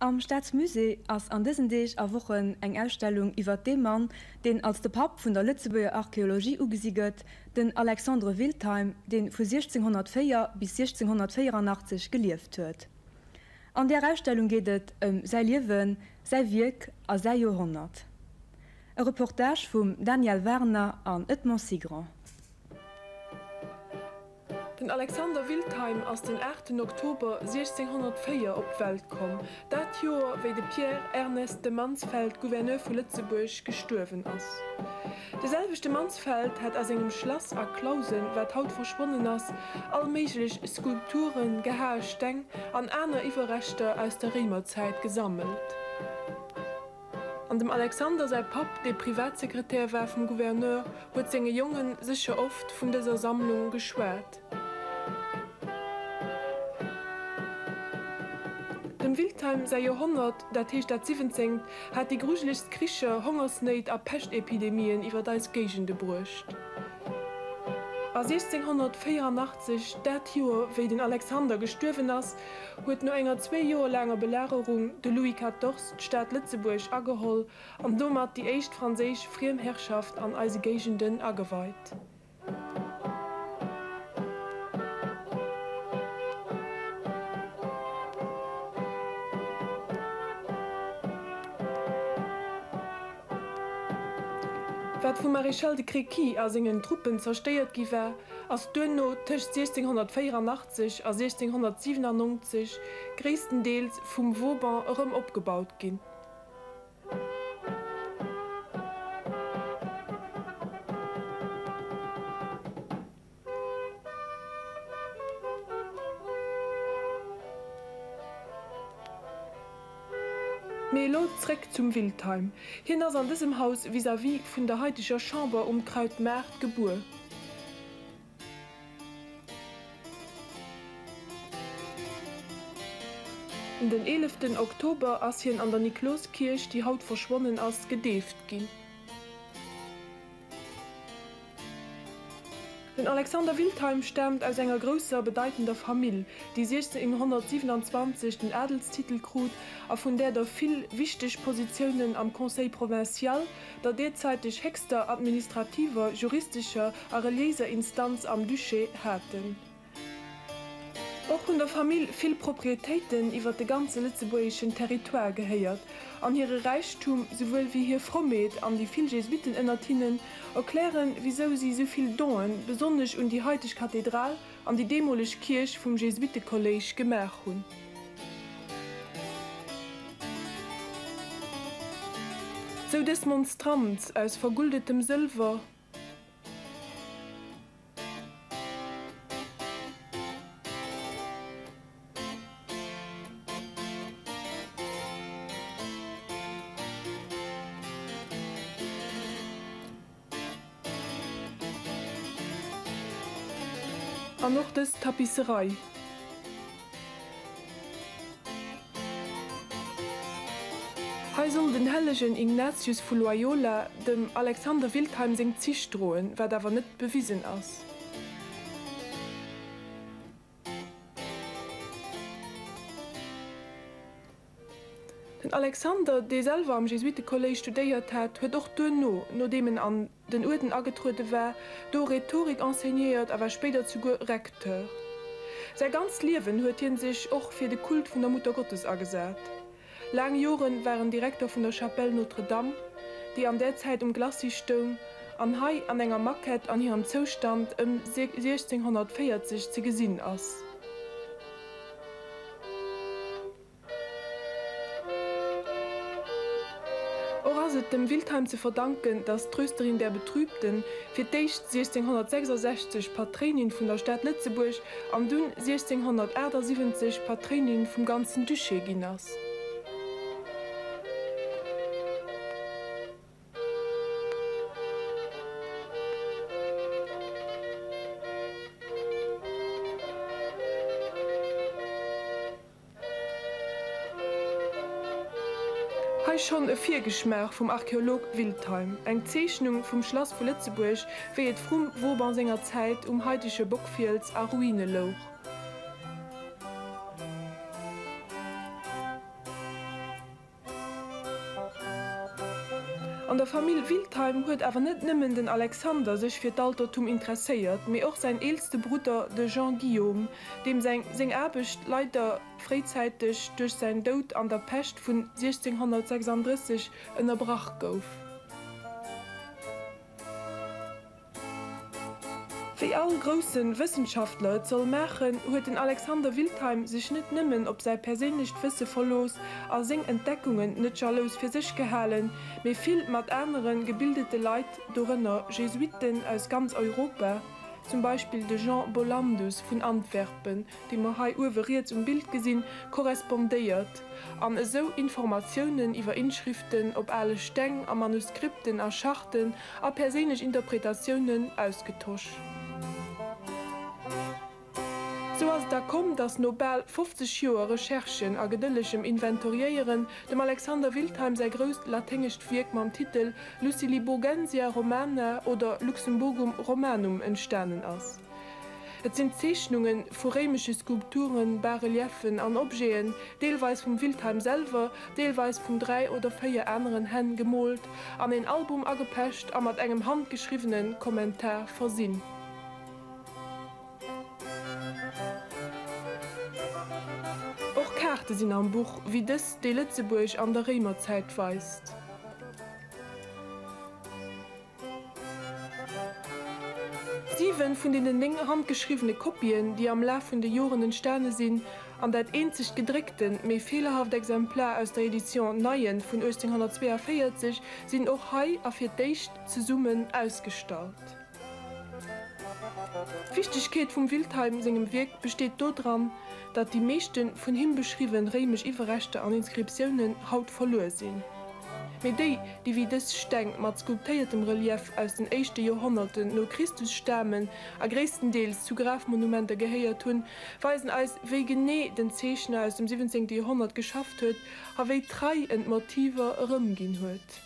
Am Staatsmusee ass an dëssen Deeg a wochen eng Ausstellung iwwer dem Mann, den als de Pap vun der Lützeburger Archäologie ugesiegert, den Alexandre Wildheim, den vu 1604 bis 1684 gelieft huet. An der Ausstellung geht sei Liewen, sei Wirk a sei Jahrhundert. E Reportage vum Daniel Werner an Edmond Sigrand. Den Alexander Wildheim aus den 8. Oktober 1604 op Welt kom. Dat Joer wéi de Pierre Ernest de Mansfeld Gouverneur vu Lützeburg gestorwen ass. Deselvichte Mansfeld hat as engem Schloss a Klausen, wat haut verschwonnen ass, allméiglech Skulpturen, Gehaarsteng an aner Iwerrechter aus der Riemerzeit gesammelt. An dem Alexander sei Pap, de Privatsekretär war vom Gouverneur, huet senge Jungen sicher oft vun dieser Sammlung geschwert. Dem Wildheim sei Jahrhundert, dat heißt dat 17, hat die gruselichst Krische, Hungersnöd a Pestepidemien iwwer deis Gegende brucht. A 1684, dat Joer, wéi den Alexander gestorwen ass, huet no enger 2 Joer langer Belagerung de Louis XIV Stadt Lützeburg ageholl, an domat die éischt franséisch Friemherrschaft an eise Gegenden ageweiht. Wat vu Maréchal de Créqui as engen Truppen zersteiert giwer, ass Dënno tëcht 1684 a 1697 gréestendeels vum Vauban ërëm opgebaut ginn. Melo zréck zum Wildheim. Hin ass an diesem Haus vis-à-vis vun der heutiger Chambre Kreut Märkt geboren. Den 11. Oktober ass hien an der Niklauskirch die Haut verschwonnen ass gedeft ginn. Den Alexander Wildheim stammt aus enger grösser bedeutender Familie, die 1627 den Adelstitel krut, a vun der viel wichtig Positionen am Conseil Provincial, der derzeitig höchster administrativer, juristischer a religiöser Instanz am Duché hatten. Auch hun der Familie viel Proprietäten iwwer de ganze lützeburgischen Territoire geheiert, an ihre Reichtum sowohl wie hier Frommet an die viel Jesuitenennnertinnen erklären, wieso sie soviel Doen, besonders um die heutige Kathedral an die demolisch Kirche vom Jesuitenkolleg gemerk hun. So des Monstranz aus vergoldetem Silber, an noch des Tapisserei. He soll den hellegen Ignatius vu Loyola dem Alexander Wildheim seng Zich droen, wer dawer net bewiesen ass. Den Alexander, de selber am Jesuitenkolleg studéiert hat, huet doch no dem an den Uden agetruete war, do Rhetorik enseigniert, awer später zu Rektor. Sei ganz Liewen huet hien sich och fir de Kult vun der Mutter Gottes agesat. Lang Joren waren Direktor vun der Chapelle Notre Dame, die an der Zeit Glassi stung, an Hai an enger Maquette an ihrem Zustand 1640 ze gesinn ass. Dem Wildheim zu verdanken, dass Trösterin der Betrübten für deicht 1666 Patronin von der Stadt Lützeburg am dun 1678 Patronin vom ganzen Duché ginnas. Schon e Viergeschmerch vom Archäolog Wildheim, eng Zeichnung vom Schloss vu Lützeburg wéet vum Vauban senger Zeit heutische Bockfields a Ruine loch. An der Familie Wildheim huet awer net nimmen den Alexander sech fir d'Altertum interesseiert, méi och sein eelste Bruder de Jean Guillaume, dem seng Erbecht leider freizeitig durch sein Tod an der Pest vun 1636 ënnerbrach gouf. Wie all großen Wissenschaftler soll machen, huet den Alexander Wildheim sich nicht nimmen ob sei persönlich Wisse verlos, als sing Entdeckungen nicht jalos für sich gehalen, mir viel mat anderen gebildete Leid dorinner Jesuiten aus ganz Europa, zum Beispiel de Jean Bollandus von Antwerpen, die man hai uveriert zum Bild gesinn korrespondiert, an so Informationen über Inschriften ob alle Steng an Manuskripten erschachten, a persönlich Interpretationen ausgetauscht. So als da kommt das Nobel 50 Jahre Recherchen a geduldigem Inventoriieren dem Alexander Wildheim sei größt latinisch Werk mit dem Titel Luciliburgensia Romana oder Luxemburgum Romanum entstanden ist. Es sind Zeichnungen von römischen Skulpturen, Bareliefen an Objekten, teilweise vom Wildheim selber, teilweise von 3 oder 4 anderen Händen gemalt, an ein Album angepasst und mit einem handgeschriebenen Kommentar versehen. Karte sind am Buch, wie das die Lützeburg an der Römerzeit weist. Sieben von den handgeschriebene Kopien, die am Laufe der Jahren entstanden sind, an das einzig gedruckten, mehr fehlerhafte Exemplar aus der Edition Neuen von 1842, sind auch hier auf ihr Dicht zusammen ausgestellt. Die Wichtigkeit vom Wildheim seinem Werk besteht daran, dass die meisten von ihm beschriebenen römischen Überreste an Inskriptionen heute verloren sind. Mit die wie das Stein mit skulptiertem Relief aus den ersten Jahrhunderten nach Christus stammen, größtenteils zu Grabmonumenten gehört haben, weisen als wie genau den Zeichner aus dem 17. Jahrhundert geschafft hat, und wie 3 Motive herumgehen hat.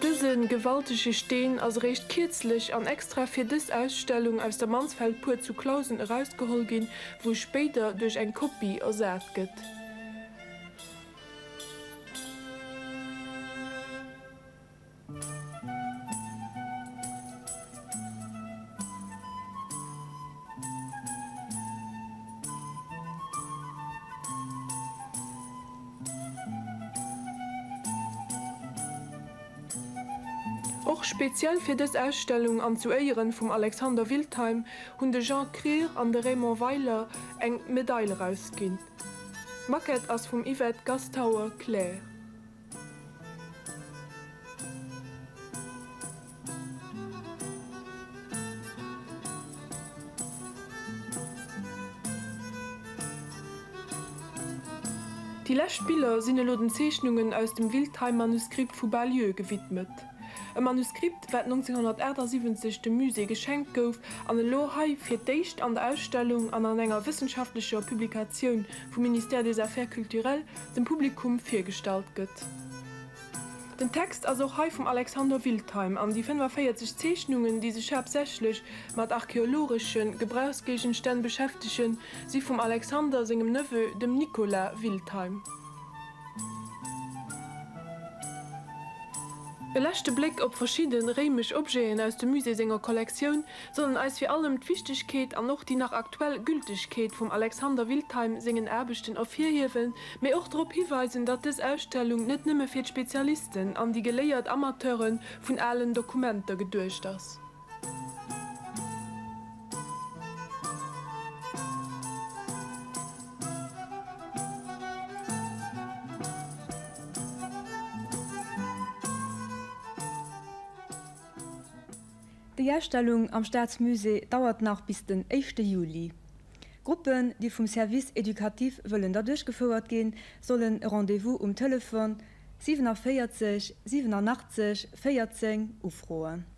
Diesen gewaltige Steen als recht kürzlich an extra für diese Ausstellung aus der Mansfeldpur zu Klausen herausgeholt gehen, wo später durch eine Kopie ersetzt wird. Auch speziell für diese Ausstellung an zu Ehren vom Alexander Wildheim haben de Jean Krier und de Raymond Weiler eine Medaille rausgegeben. Maquette ist vom Yvette Gastauer Claire. Die Lehrspieler sind den Zeichnungen aus dem Wildheim-Manuskript von Balieu gewidmet. Ein Manuskript, das 1978 dem Musee geschenkt gouf, an den Lohai für Dicht an der Ausstellung an einer wissenschaftlicher Publikation vom Ministère des Affaires Culturelles dem Publikum vorgestellt wird. Den Text ist auch hier vom Alexander Wildheim an die 45 Zeichnungen, die sich hauptsächlich mit archäologischen Gebrauchsgegenständen beschäftigen, sie vom Alexander seinem Neffe, dem Nicolas Wildheim. Ein letzter Blick auf verschiedene römische Objekte aus der Museesänger Kollektion, sondern als vor allem die Wichtigkeit und auch die nach aktuell Gültigkeit vom Alexander Wildheim singen Erbechten hervorheben, mir auch darauf hinweisen, dass diese Ausstellung nicht nur für die Spezialisten und die gelehrten Amateuren von allen Dokumenten gedurcht ist. Die Ausstellung am Staatsmusee dauert noch bis den 1. Juli. Gruppen, die vom Service edukativ wollen da durchgeführt gehen, sollen Rendezvous Telefon 47 87 14 aufrufen.